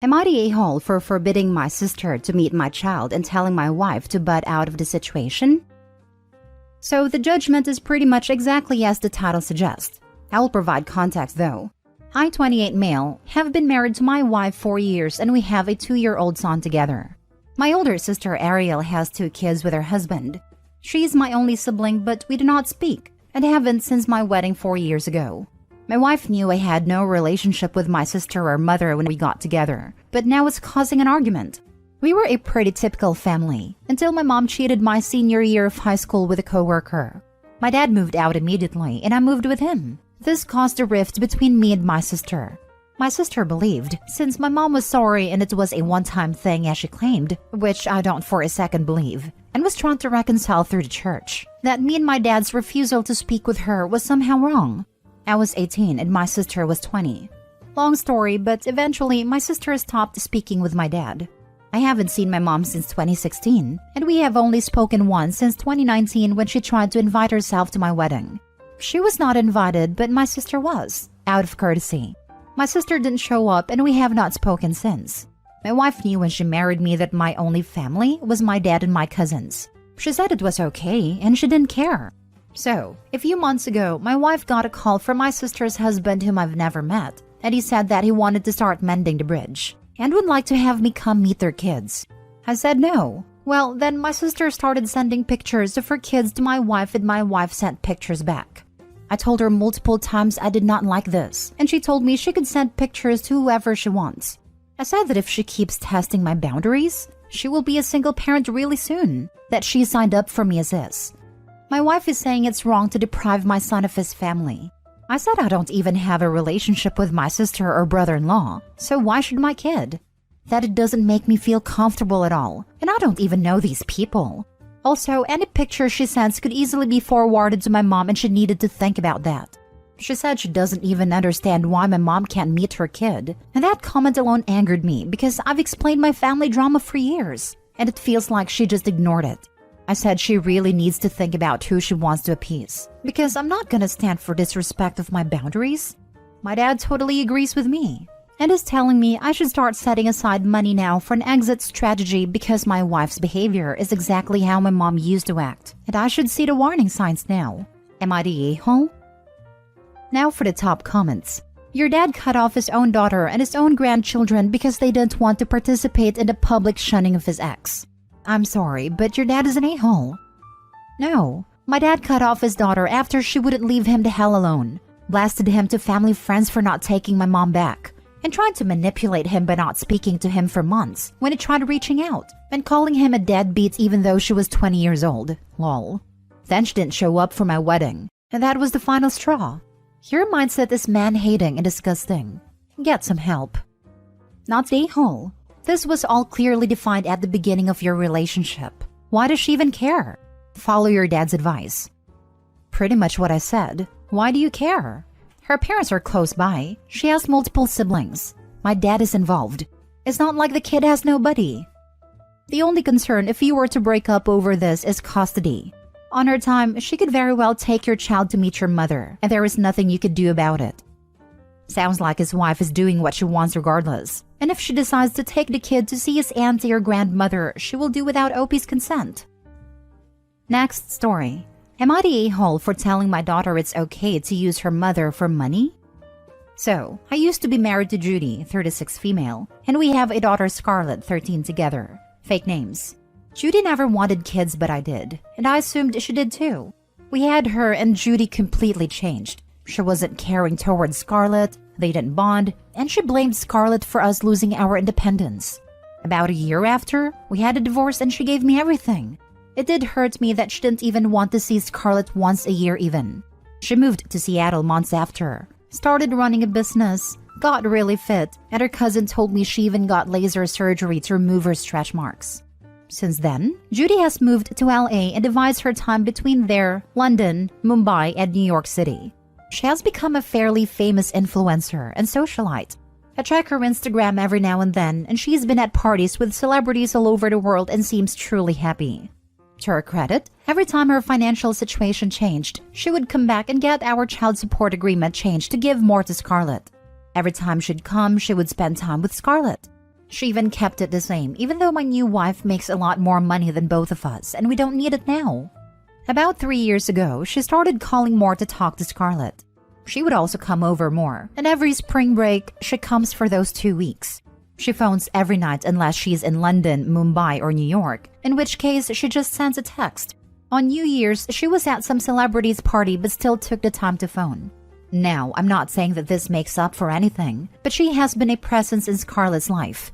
Am I the a-hole for forbidding my sister to meet my child and telling my wife to butt out of the situation? So the judgment is pretty much exactly as the title suggests. I will provide context though. I, 28 male, have been married to my wife 4 years and we have a 2-year-old son together. My older sister Ariel has 2 kids with her husband. She is my only sibling, but we do not speak and haven't since my wedding 4 years ago. My wife knew I had no relationship with my sister or mother when we got together, but now it's causing an argument. We were a pretty typical family until my mom cheated my senior year of high school with a coworker. My dad moved out immediately and I moved with him. This caused a rift between me and my sister. My sister believed, since my mom was sorry and it was a one-time thing as she claimed, which I don't for a second believe, and was trying to reconcile through the church, that me and my dad's refusal to speak with her was somehow wrong. I was 18 and my sister was 20. Long story, but eventually my sister stopped speaking with my dad. I haven't seen my mom since 2016, and we have only spoken once since 2019 when she tried to invite herself to my wedding. She was not invited, but my sister was, out of courtesy. My sister didn't show up and we have not spoken since. My wife knew when she married me that my only family was my dad and my cousins. She said it was okay and she didn't care. So, a few months ago, my wife got a call from my sister's husband whom I've never met, and he said that he wanted to start mending the bridge and would like to have me come meet their kids. I said no. Well, then my sister started sending pictures of her kids to my wife and my wife sent pictures back. I told her multiple times I did not like this, and she told me she could send pictures to whoever she wants. I said that if she keeps testing my boundaries, she will be a single parent really soon, that she signed up for me as is. My wife is saying it's wrong to deprive my son of his family. I said I don't even have a relationship with my sister or brother-in-law, so why should my kid? That it doesn't make me feel comfortable at all, and I don't even know these people. Also, any picture she sends could easily be forwarded to my mom and she needed to think about that. She said she doesn't even understand why my mom can't meet her kid, and that comment alone angered me because I've explained my family drama for years, and it feels like she just ignored it. I said she really needs to think about who she wants to appease, because I'm not gonna stand for disrespect of my boundaries. My dad totally agrees with me, and is telling me I should start setting aside money now for an exit strategy because my wife's behavior is exactly how my mom used to act, and I should see the warning signs now. Am I the a-hole? Now for the top comments. Your dad cut off his own daughter and his own grandchildren because they didn't want to participate in the public shunning of his ex. I'm sorry, but your dad is an a-hole. No, my dad cut off his daughter after she wouldn't leave him the hell alone, blasted him to family friends for not taking my mom back, and tried to manipulate him by not speaking to him for months when he tried reaching out, and calling him a deadbeat even though she was 20 years old. Lol. Then she didn't show up for my wedding, and that was the final straw. Your mindset is man-hating and disgusting. Get some help. Not the a-hole. This was all clearly defined at the beginning of your relationship. Why does she even care? Follow your dad's advice. Pretty much what I said. Why do you care? Her parents are close by. She has multiple siblings. My dad is involved. It's not like the kid has nobody. The only concern if you were to break up over this is custody. On her time, she could very well take your child to meet your mother, and there is nothing you could do about it. Sounds like his wife is doing what she wants regardless. And if she decides to take the kid to see his auntie or grandmother, she will do without Opie's consent. Next story. Am I the a-hole for telling my daughter it's okay to use her mother for money? So, I used to be married to Judy, 36 female, and we have a daughter Scarlett, 13 together. Fake names. Judy never wanted kids, but I did, and I assumed she did too. We had her and Judy completely changed. She wasn't caring towards Scarlett, they didn't bond, and she blamed Scarlett for us losing our independence. About a year after, we had a divorce and she gave me everything. It did hurt me that she didn't even want to see Scarlett once a year even. She moved to Seattle months after, started running a business, got really fit, and her cousin told me she even got laser surgery to remove her stretch marks. Since then, Judy has moved to LA and divides her time between there, London, Mumbai, and New York City. She has become a fairly famous influencer and socialite. I check her Instagram every now and then, and she's been at parties with celebrities all over the world and seems truly happy. To her credit, every time her financial situation changed, she would come back and get our child support agreement changed to give more to Scarlett. Every time she'd come, she would spend time with Scarlett. She even kept it the same, even though my new wife makes a lot more money than both of us, and we don't need it now. About 3 years ago, she started calling more to talk to Scarlett. She would also come over more, and every spring break, she comes for those 2 weeks. She phones every night unless she's in London, Mumbai, or New York, in which case she just sends a text. On New Year's, she was at some celebrity's party but still took the time to phone. Now, I'm not saying that this makes up for anything, but she has been a presence in Scarlett's life.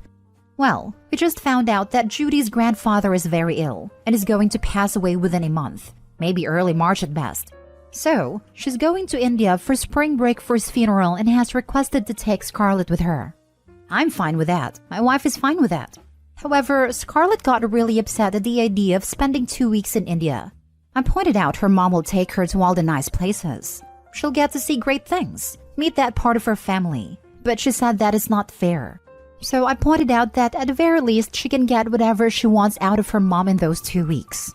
Well, we just found out that Judy's grandfather is very ill and is going to pass away within a month, maybe early March at best. So, she's going to India for spring break for his funeral and has requested to take Scarlett with her. I'm fine with that. My wife is fine with that. However, Scarlett got really upset at the idea of spending 2 weeks in India. I pointed out her mom will take her to all the nice places. She'll get to see great things, meet that part of her family, but she said that is not fair. So I pointed out that at the very least she can get whatever she wants out of her mom in those 2 weeks.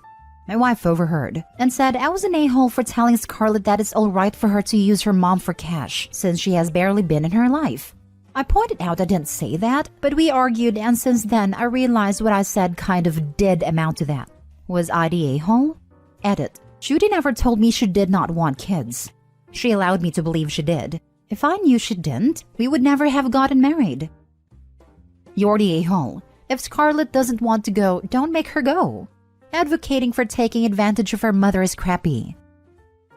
My wife overheard and said I was an a-hole for telling Scarlett that it's alright for her to use her mom for cash since she has barely been in her life. I pointed out I didn't say that, but we argued, and since then I realized what I said kind of did amount to that. Was I the a-hole? Edit. Judy never told me she did not want kids. She allowed me to believe she did. If I knew she didn't, we would never have gotten married. You're the a-hole. If Scarlett doesn't want to go, don't make her go. Advocating for taking advantage of her mother is crappy.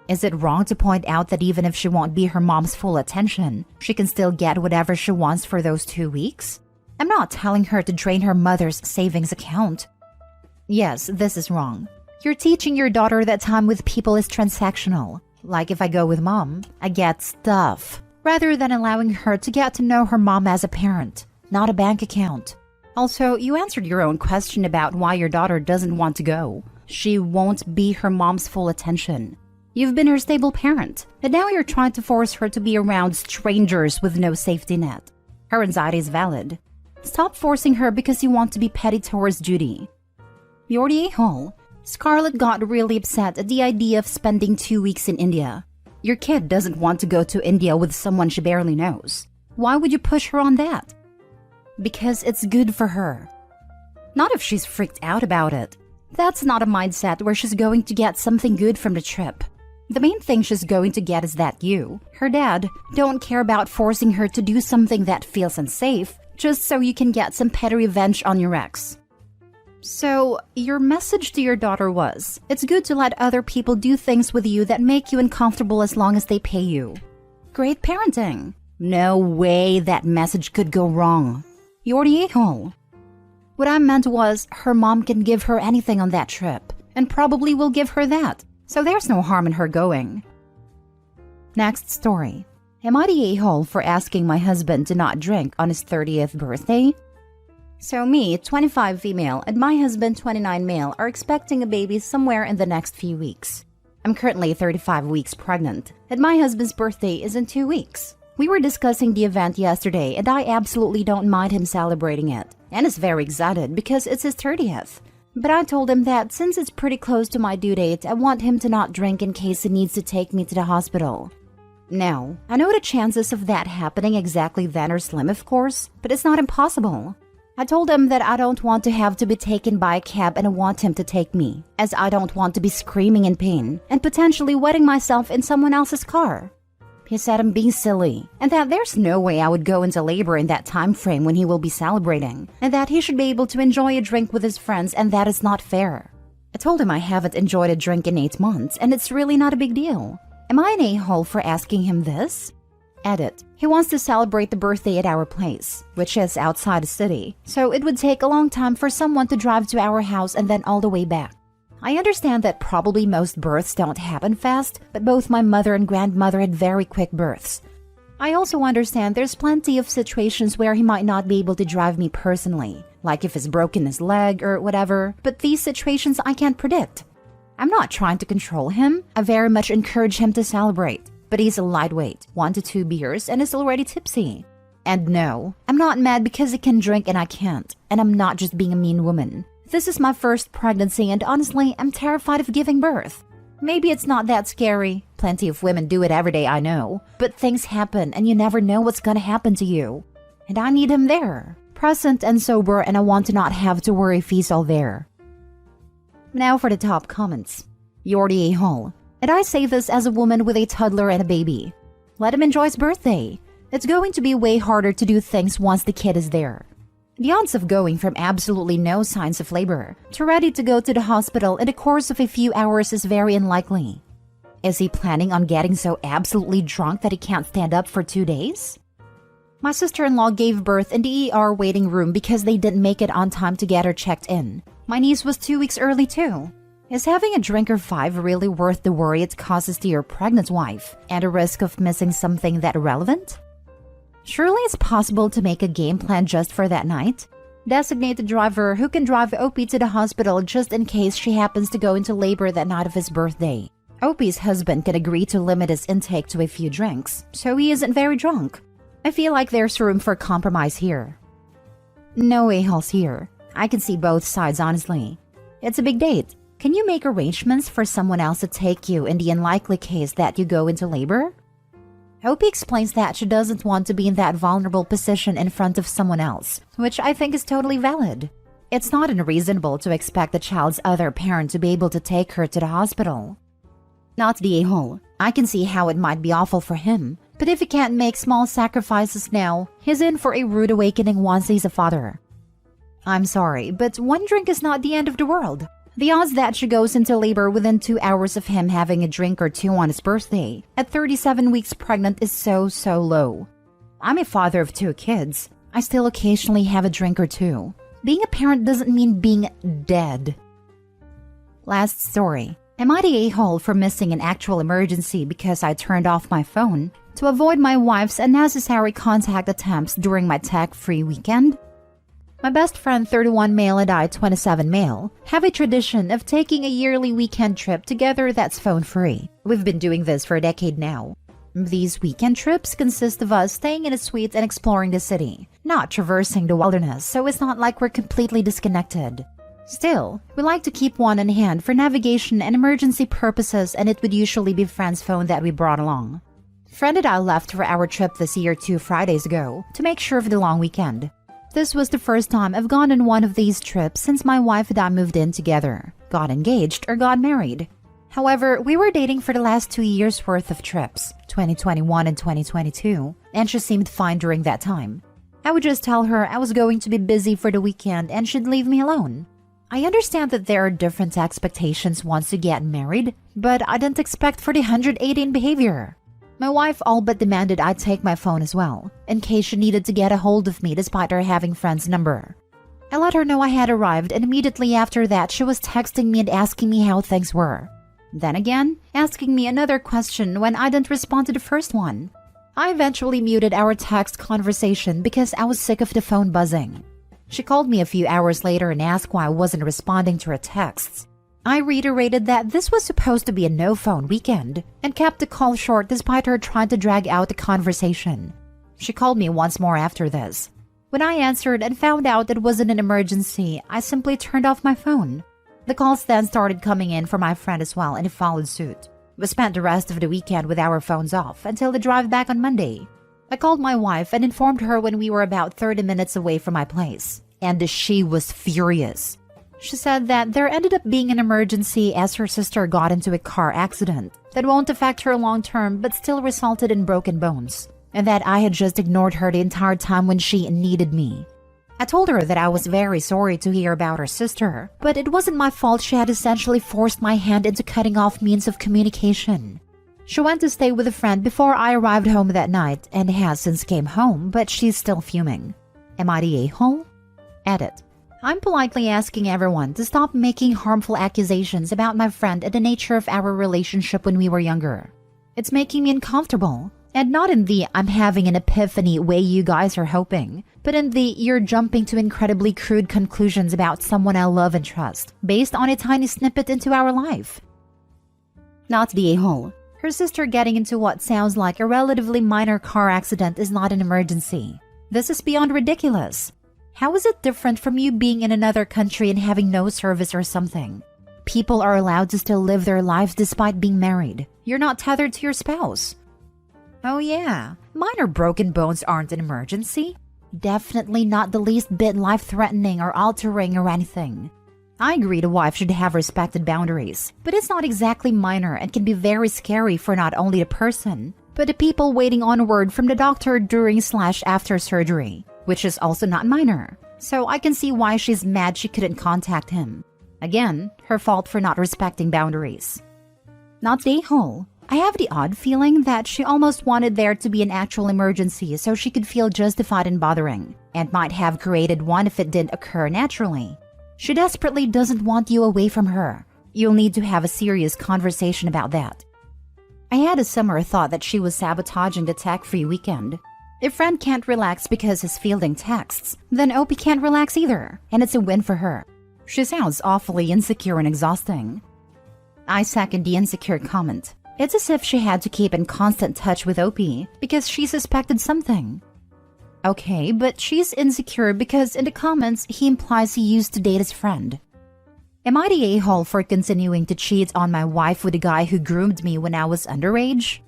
Is it wrong to point out that even if she won't be her mom's full attention, she can still get whatever she wants for those 2 weeks? I'm not telling her to drain her mother's savings account. Yes, this is wrong. You're teaching your daughter that time with people is transactional. Like if I go with mom, I get stuff, rather than allowing her to get to know her mom as a parent, not a bank account. Also, you answered your own question about why your daughter doesn't want to go. She won't be her mom's full attention. You've been her stable parent, and now you're trying to force her to be around strangers with no safety net. Her anxiety is valid. Stop forcing her because you want to be petty towards Judy. You're the a-hole. Scarlett got really upset at the idea of spending 2 weeks in India. Your kid doesn't want to go to India with someone she barely knows. Why would you push her on that? Because it's good for her. Not if she's freaked out about it. That's not a mindset where she's going to get something good from the trip. The main thing she's going to get is that you, her dad, don't care about forcing her to do something that feels unsafe just so you can get some petty revenge on your ex. So, your message to your daughter was, it's good to let other people do things with you that make you uncomfortable as long as they pay you. Great parenting. No way that message could go wrong. You're the a-hole. What I meant was, her mom can give her anything on that trip, and probably will give her that. So there's no harm in her going. Next story. Am I the a-hole for asking my husband to not drink on his 30th birthday? So me, 25 female, and my husband, 29 male, are expecting a baby somewhere in the next few weeks. I'm currently 35 weeks pregnant, and my husband's birthday is in 2 weeks. We were discussing the event yesterday, and I absolutely don't mind him celebrating it, and is very excited because it's his 30th. But I told him that since it's pretty close to my due date, I want him to not drink in case he needs to take me to the hospital. Now, I know the chances of that happening exactly then are slim, of course, but it's not impossible. I told him that I don't want to have to be taken by a cab and I want him to take me, as I don't want to be screaming in pain and potentially wetting myself in someone else's car. He said I'm being silly, and that there's no way I would go into labor in that time frame when he will be celebrating, and that he should be able to enjoy a drink with his friends, and that is not fair. I told him I haven't enjoyed a drink in 8 months, and it's really not a big deal. Am I an a-hole for asking him this? Edit. He wants to celebrate the birthday at our place, which is outside the city, so it would take a long time for someone to drive to our house and then all the way back. I understand that probably most births don't happen fast, but both my mother and grandmother had very quick births. I also understand there's plenty of situations where he might not be able to drive me personally, like if he's broken his leg or whatever, but these situations I can't predict. I'm not trying to control him. I very much encourage him to celebrate, but he's a lightweight, 1 to 2 beers, and is already tipsy. And no, I'm not mad because he can drink and I can't, and I'm not just being a mean woman. This is my first pregnancy, and honestly, I'm terrified of giving birth. Maybe it's not that scary. Plenty of women do it every day, I know. But things happen, and you never know what's gonna happen to you. And I need him there. present and sober, and I want to not have to worry if he's all there. Now for the top comments. You're the a-hole. And I say this as a woman with a toddler and a baby. Let him enjoy his birthday. It's going to be way harder to do things once the kid is there. The odds of going from absolutely no signs of labor to ready to go to the hospital in the course of a few hours is very unlikely. Is he planning on getting so absolutely drunk that he can't stand up for 2 days? My sister-in-law gave birth in the ER waiting room because they didn't make it on time to get her checked in. My niece was 2 weeks early too. Is having a drink or 5 really worth the worry it causes to your pregnant wife and a risk of missing something that relevant? Surely it's possible to make a game plan just for that night. Designate a driver who can drive OP to the hospital just in case she happens to go into labor that night of his birthday. OP's husband can agree to limit his intake to a few drinks, so he isn't very drunk. I feel like there's room for compromise here. No a-holes here. I can see both sides honestly. It's a big date. Can you make arrangements for someone else to take you in the unlikely case that you go into labor? Opie explains that she doesn't want to be in that vulnerable position in front of someone else, which I think is totally valid. It's not unreasonable to expect the child's other parent to be able to take her to the hospital. Not the a-hole. I can see how it might be awful for him, but if he can't make small sacrifices now, he's in for a rude awakening once he's a father. I'm sorry, but 1 drink is not the end of the world. The odds that she goes into labor within 2 hours of him having a drink or 2 on his birthday, at 37 weeks pregnant, is so low. I'm a father of 2 kids. I still occasionally have a drink or 2. Being a parent doesn't mean being dead. Last story. Am I the a-hole for missing an actual emergency because I turned off my phone to avoid my wife's unnecessary contact attempts during my tech-free weekend? My best friend 31 male and I 27 male have a tradition of taking a yearly weekend trip together that's phone-free. We've been doing this for a decade now. These weekend trips consist of us staying in a suite and exploring the city, not traversing the wilderness, so it's not like we're completely disconnected. Still, we like to keep one in hand for navigation and emergency purposes, and it would usually be friend's phone that we brought along. Friend and I left for our trip this year 2 Fridays ago to make sure of the long weekend. This was the first time I've gone on one of these trips since my wife and I moved in together, got engaged, or got married. However, we were dating for the last 2 years worth of trips, 2021 and 2022, and she seemed fine during that time. I would just tell her I was going to be busy for the weekend and she'd leave me alone. I understand that there are different expectations once you get married, but I didn't expect for the 180 in behavior. My wife all but demanded I take my phone as well, in case she needed to get a hold of me despite her having friend's number. I let her know I had arrived, and immediately after that she was texting me and asking me how things were. Then again, asking me another question when I didn't respond to the first one. I eventually muted our text conversation because I was sick of the phone buzzing. She called me a few hours later and asked why I wasn't responding to her texts. I reiterated that this was supposed to be a no-phone weekend and kept the call short despite her trying to drag out the conversation. She called me once more after this. When I answered and found out it wasn't an emergency, I simply turned off my phone. The calls then started coming in from my friend as well, and it followed suit. We spent the rest of the weekend with our phones off until the drive back on Monday. I called my wife and informed her when we were about 30 minutes away from my place, and she was furious. She said that there ended up being an emergency as her sister got into a car accident that won't affect her long-term but still resulted in broken bones, and that I had just ignored her the entire time when she needed me. I told her that I was very sorry to hear about her sister, but it wasn't my fault she had essentially forced my hand into cutting off means of communication. She went to stay with a friend before I arrived home that night and has since came home, but she's still fuming. Am I the a-hole? Edit. I'm politely asking everyone to stop making harmful accusations about my friend and the nature of our relationship when we were younger. It's making me uncomfortable, and not in the I'm having an epiphany way you guys are hoping, but in the you're jumping to incredibly crude conclusions about someone I love and trust, based on a tiny snippet into our life. Not the a-hole. Her sister getting into what sounds like a relatively minor car accident is not an emergency. This is beyond ridiculous. How is it different from you being in another country and having no service or something? People are allowed to still live their lives despite being married. You're not tethered to your spouse. Oh yeah, minor broken bones aren't an emergency. Definitely not the least bit life-threatening or altering or anything. I agree the wife should have respected boundaries, but it's not exactly minor and can be very scary for not only the person, but the people waiting on word from the doctor during/after surgery, which is also not minor. So I can see why she's mad she couldn't contact him. Again, her fault for not respecting boundaries. Not the a-hole. I have the odd feeling that she almost wanted there to be an actual emergency so she could feel justified in bothering, and might have created one if it didn't occur naturally. She desperately doesn't want you away from her. You'll need to have a serious conversation about that. I had a summer thought that she was sabotaging the tech-free weekend. If friend can't relax because he's fielding texts, then Opie can't relax either, and it's a win for her. She sounds awfully insecure and exhausting. I second the insecure comment. It's as if she had to keep in constant touch with Opie because she suspected something. Okay, but she's insecure because in the comments he implies he used to date his friend. Am I the a-hole for continuing to cheat on my wife with a guy who groomed me when I was underage?